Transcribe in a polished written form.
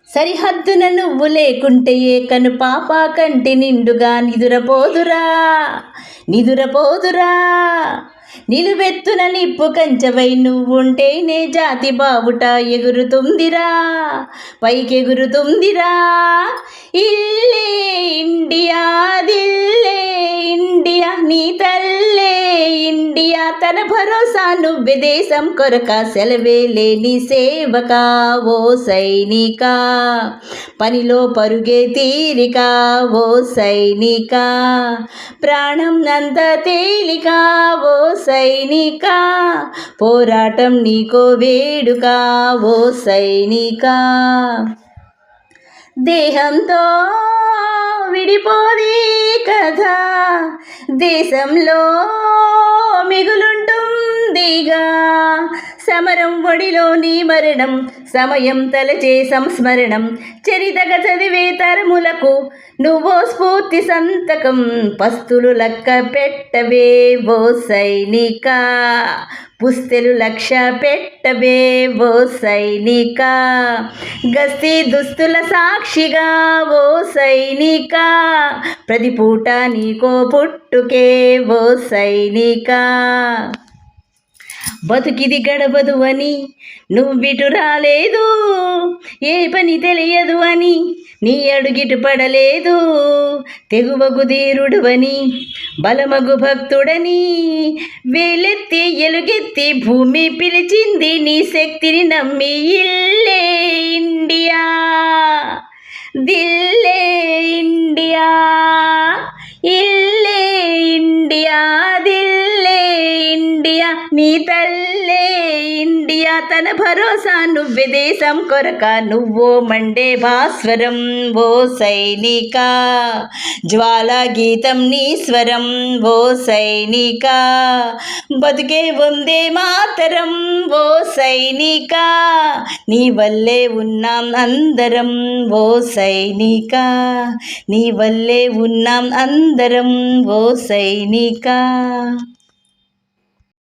సరిహద్దున నువ్వు లేకుంటే ఏ కను పాప కంటి నిండుగా నిదురపోదురా నిదురపోదురా. నిలువెత్తున నిప్పు కంచవై నువ్వుంటేనే జాతి బావుట ఎగురుతుందిరా పైకెగురుతుందిరా. ఇల్లే ఇండియా దిల్లే ఇండియా నీ తల్లే ఇండియా తన భరోసా నువ్వే దేశం కొరక సెలవే లేని సేవక ఓ సైనిక పనిలో పరుగే తీరిక ఓ సైనిక ప్రాణం అంత తేలిక ఓ సైనిక పోరాటం నీకో వేడుక ఓ సైనిక. దేహంతో విడిపోదే కదా దేశంలో మిగులుంటుందిగా. సమరం ఒడిలోని మరణం సమయం తలచే సంస్మరణం చరితగ చదివే తరములకు నువ్వో స్ఫూర్తి సంతకం. పస్తులు లెక్క పెట్టవే ఓ సైనిక పుస్తెలు లక్ష్య పెట్టవే ఓ సైనిక. గస్తీ దుస్తుల సాక్షిగా ఓ సైనిక ప్రతి పూట నీకో పుట్టుకే ఓ సైనిక. బతుకిది గడవదు అని నువ్విటు రాలేదు ఏ పని తెలియదు అని నీ అడుగిటు పడలేదు. తెగువగు ధీరుడు అని బలమగు భక్తుడని వేలెత్తి ఎలుగెత్తి భూమి పిలిచింది నీ శక్తిని నమ్మి. ఇల్లే ఇండియా దిల్లే ఇండియా ఇల్లే ఇండియా దిల్లే ఇండియా నీ తల్లే ఇండియా తన భరోసా నువ్వే దేశం కొరక నువ్వో మండే భాస్వరం ఓ సైనిక జ్వాల గీతం నీ స్వరం ఓ సైనిక. బతుకే వందే మాతరం ఓ సైనిక నీ వల్లే ఉన్నాం అందరం ఓ సైనిక నీ వల్లే ఉన్నాం అందరం ఓ సైనిక.